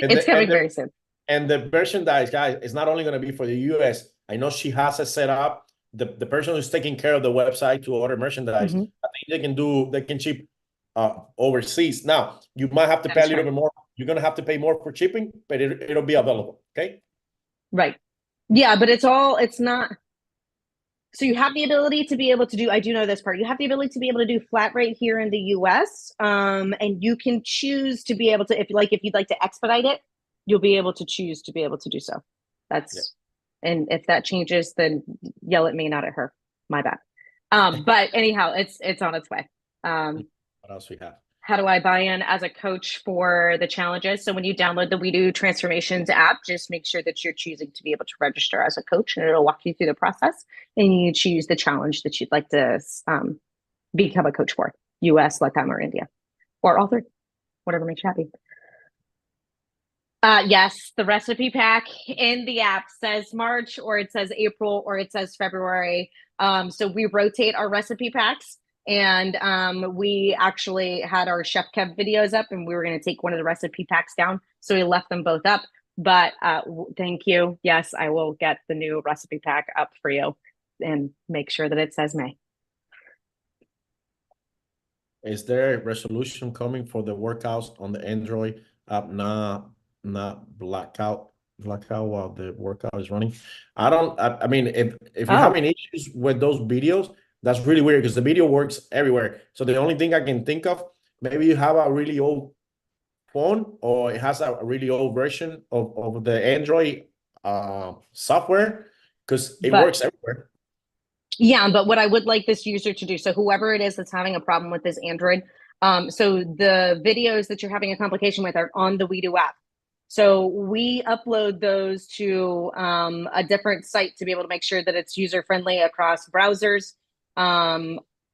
S3: it's coming very soon.
S2: And the merchandise, guys, is not only going to be for the US. I know she has it set up. The person who's taking care of the website to order merchandise, I think they can ship overseas. Now, you might have to pay a little bit more. You're going to have to pay more for shipping, but it'll be available. Okay.
S3: Right. Yeah, but it's not. So you have the ability to be able to do, I do know this part, you have the ability to be able to do flat rate here in the US. And you can choose to be able to, if you'd like to expedite it, you'll be able to choose to be able to do so. That's, and if that changes, then yell at me, not at her. My bad. But anyhow, it's on its way.
S2: What else we have?
S3: How do I buy in as a coach for the challenges? So when you download the We Do Transformations app, just make sure that you're choosing to be able to register as a coach, and it'll walk you through the process. And you choose the challenge that you'd like to become a coach for: US, Latam, or India, or all three, whatever makes you happy. Yes, the recipe pack in the app says March, or it says April, or it says February. So we rotate our recipe packs. And we actually had our Chef Kev videos up, and we were going to take one of the recipe packs down. So we left them both up. But thank you. Yes, I will get the new recipe pack up for you and make sure that it says May.
S2: Is there a resolution coming for the workouts on the Android app? Not blackout while the workout is running. I mean, if you're having issues with those videos, that's really weird because the video works everywhere. So the only thing I can think of, maybe you have a really old phone, or it has a really old version of the Android software, because it works everywhere.
S3: Yeah, but what I would like this user to do, so whoever it is that's having a problem with this Android, so the videos that you're having a complication with are on the We Do app. So we upload those to a different site to be able to make sure that it's user-friendly across browsers,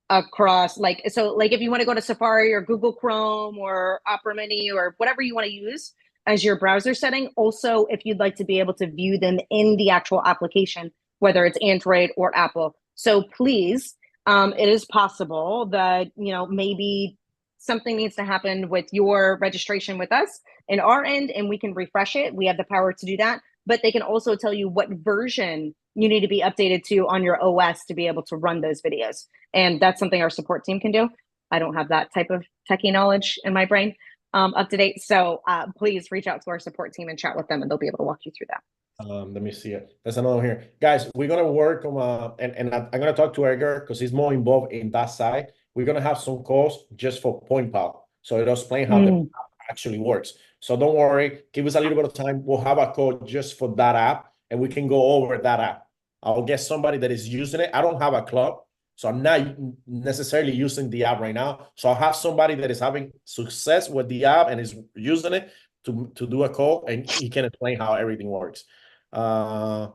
S3: across like if you want to go to Safari or Google Chrome or Opera Mini or whatever you want to use as your browser setting. Also, if you'd like to be able to view them in the actual application, whether it's Android or Apple. So please, it is possible that, maybe something needs to happen with your registration with us in our end, and we can refresh it. We have the power to do that, but they can also tell you what version you need to be updated to on your OS to be able to run those videos. And that's something our support team can do. I don't have that type of techie knowledge in my brain up to date. So please reach out to our support team and chat with them, and they'll be able to walk you through that.
S2: Let me see it. There's another one here. Guys, we're going to work on, and I'm going to talk to Edgar because he's more involved in that side. We're going to have some calls just for point pal. So it'll explain how the app actually works. So don't worry. Give us a little bit of time. We'll have a call just for that app, and we can go over that app. I'll get somebody that is using it. I don't have a club, so I'm not necessarily using the app right now. So I'll have somebody that is having success with the app and is using it to do a call, and he can explain how everything works. How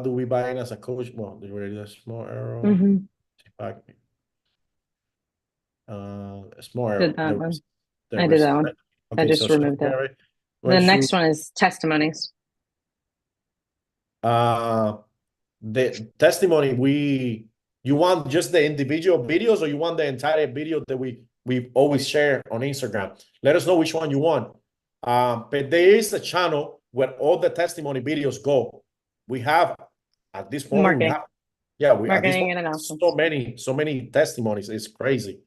S2: do we buy in as a coach? Well, small arrow. Small arrow.
S3: Did that one.
S2: I
S3: did that one.
S2: Okay,
S3: I just removed it. The next one is testimonies.
S2: The testimony, you want just the individual videos, or you want the entire video that we always share on Instagram? Let us know which one you want. But there is a channel where all the testimony videos go. We have at this point,
S3: marketing and announcements.
S2: So many testimonies. It's crazy.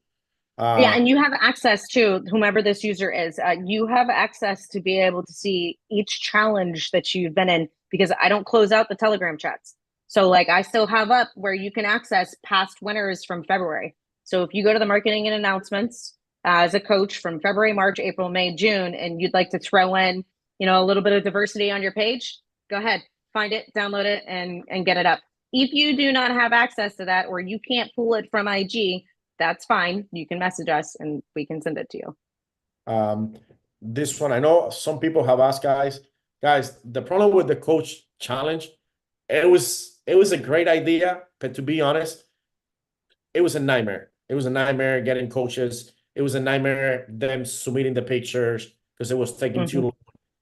S3: Yeah, and you have access to whomever this user is. You have access to be able to see each challenge that you've been in, because I don't close out the Telegram chats. So I still have up where you can access past winners from February. So if you go to the marketing and announcements as a coach from February, March, April, May, June, and you'd like to throw in, a little bit of diversity on your page, go ahead, find it, download it, and get it up. If you do not have access to that, or you can't pull it from IG, that's fine. You can message us and we can send it to you.
S2: This one, I know some people have asked, guys, the problem with the coach challenge, it was a great idea, but to be honest, it was a nightmare. It was a nightmare getting coaches. It was a nightmare them submitting the pictures because it was taking too long.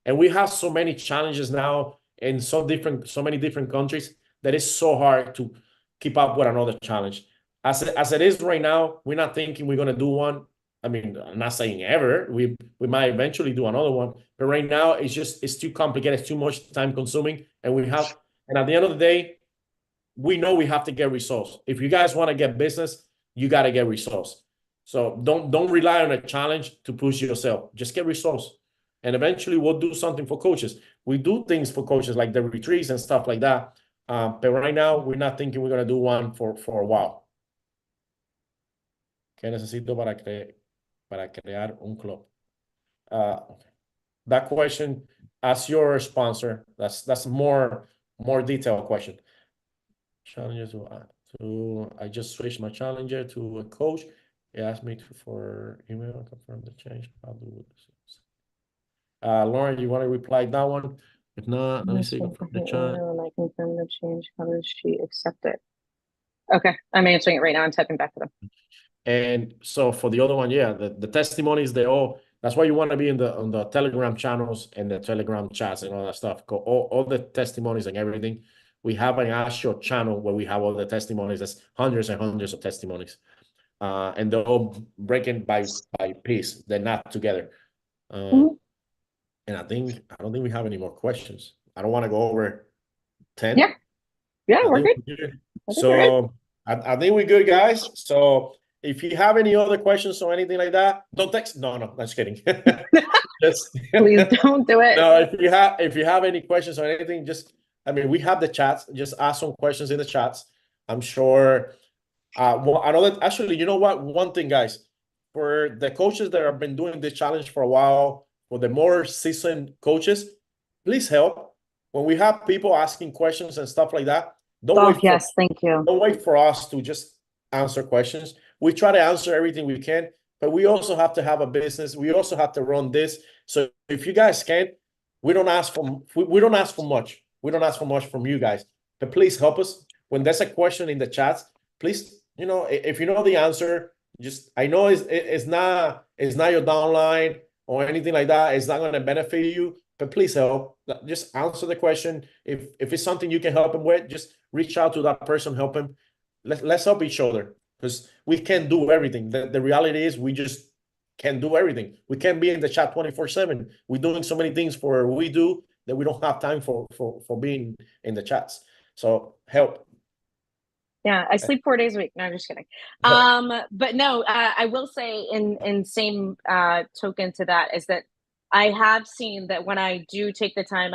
S2: And we have so many challenges now in so many different countries that it's so hard to keep up with another challenge. As it is right now, we're not thinking we're going to do one. I mean, I'm not saying ever. We might eventually do another one. But right now, it's too complicated. It's too much time consuming. And at the end of the day, we know we have to get results. If you guys want to get business, you got to get results. So don't rely on a challenge to push yourself. Just get results. And eventually we'll do something for coaches. We do things for coaches like the retreats and stuff like that. But right now, we're not thinking we're going to do one for a while. ¿Qué necesito para crear un club? That question, as your sponsor, that's more detailed question. Challenger I just switched my challenger to a coach. He asked me for email confirm the change. How do this? Lauren, you want to reply that one? If not, let me see. Confirm the chat.
S3: When I confirm the change, how does she accept it? Okay, I'm answering it right now. I'm typing back to them.
S2: And so for the other one, yeah, the testimonies, that's why you want to be on the Telegram channels and the Telegram chats and all that stuff. All the testimonies and everything. We have an actual channel where we have all the testimonies. There's hundreds and hundreds of testimonies. And they're all breaking by piece. They're not together. And I don't think we have any more questions. I don't want to go over 10.
S3: Yeah, we're good.
S2: So I think we're good, guys. So if you have any other questions or anything like that, don't text. No, just kidding.
S3: Please don't do it.
S2: No, if you have any questions or anything, we have the chats. Just ask some questions in the chats. I'm sure. Actually, you know what? One thing, guys, for the coaches that have been doing this challenge for a while, for the more seasoned coaches, please help. When we have people asking questions and stuff like that,
S3: thank you.
S2: Don't wait for us to just answer questions. We try to answer everything we can, but we also have to have a business. We also have to run this. So if you guys can't, we don't ask for much. We don't ask for much from you guys, but please help us. When there's a question in the chats, please, if you know the answer, I know it's not your downline or anything like that. It's not going to benefit you, but please help. Just answer the question. If it's something you can help him with, just reach out to that person, help him. Let's help each other, because we can't do everything. The reality is we just can't do everything. We can't be in the chat 24/7. We're doing so many things for what we do that we don't have time for being in the chats. So help.
S3: Yeah, I sleep 4 days a week. No, I'm just kidding. But no, I will say in same token to that is that I have seen that when I do take the time,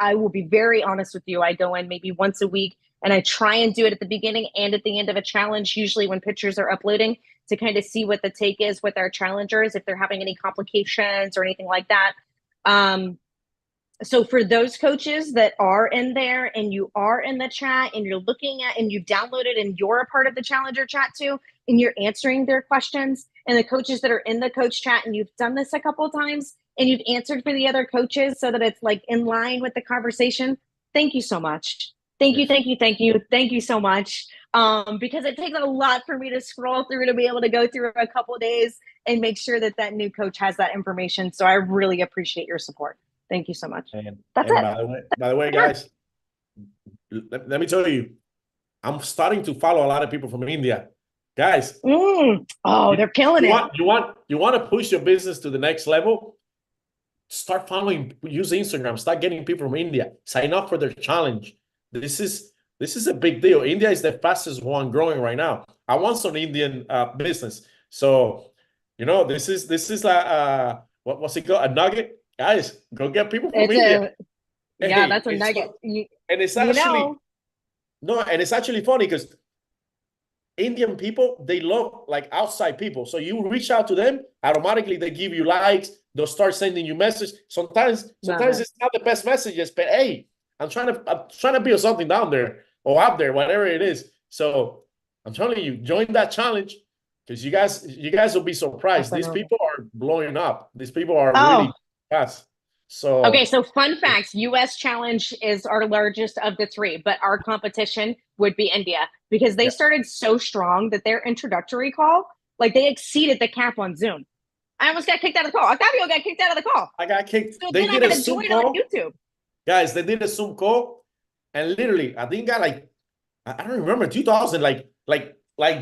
S3: I will be very honest with you. I go in maybe once a week and I try and do it at the beginning and at the end of a challenge, usually when pictures are uploading, to kind of see what the take is with our challengers, if they're having any complications or anything like that. So for those coaches that are in there and you are in the chat and you're looking at and you've downloaded and you're a part of the challenger chat too, and you're answering their questions, and the coaches that are in the coach chat and you've done this a couple of times and you've answered for the other coaches so that it's like in line with the conversation, thank you so much. Thank you so much. Because it takes a lot for me to scroll through to be able to go through a couple of days and make sure that new coach has that information. So I really appreciate your support. Thank you so much. That's it.
S2: By the way, guys, let me tell you, I'm starting to follow a lot of people from India. Guys.
S3: They're killing it.
S2: You want to push your business to the next level? Start following, use Instagram, start getting people from India. Sign up for their challenge. This is a big deal. India is the fastest one growing right now. I want some Indian business. So, this is like what's it called? A nugget? Guys, go get people from India.
S3: That's a nugget.
S2: And it's actually and it's actually funny because Indian people, they love like outside people. So you reach out to them, automatically they give you likes, they'll start sending you messages. Sometimes it's not the best messages, but hey, I'm trying to build something down there or up there, whatever it is. So I'm telling you, join that challenge, because you guys will be surprised. These people are blowing up. These people are really fast. So
S3: so fun facts: U.S. challenge is our largest of the three, but our competition would be India, because they started so strong that their introductory call, like, they exceeded the cap on Zoom. I almost got kicked out of the call. Octavio got kicked out of the call.
S2: I got kicked.
S3: So they did a Zoom call on YouTube.
S2: Guys, they did a Zoom call, and literally, I think I don't remember 2000,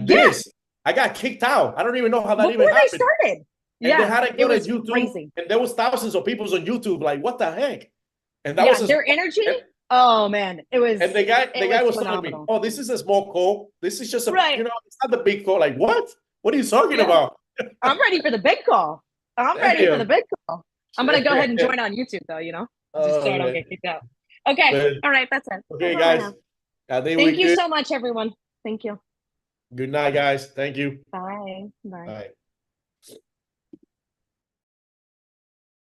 S2: this. I got kicked out. I don't even know how that even happened.
S3: Before they started.
S2: And they had to go to YouTube, crazy. And there was thousands of people on YouTube. Like, what the heck? And that was
S3: their energy. Oh man, it was.
S2: And the guy was telling me, "Oh, this is a small call. This is just a it's not the big call." Like, what? What are you talking about?
S3: I'm ready for the big call. I'm ready for the big call. I'm gonna go ahead and join on YouTube though. Just so I don't get kicked out. Okay.
S2: Good.
S3: All right. That's it.
S2: Okay,
S3: That's all I
S2: guys.
S3: have.
S2: I think
S3: Thank
S2: we're
S3: you
S2: good.
S3: so much, everyone. Thank you.
S2: Good night, guys. Thank you.
S3: Bye. Bye.
S2: Bye.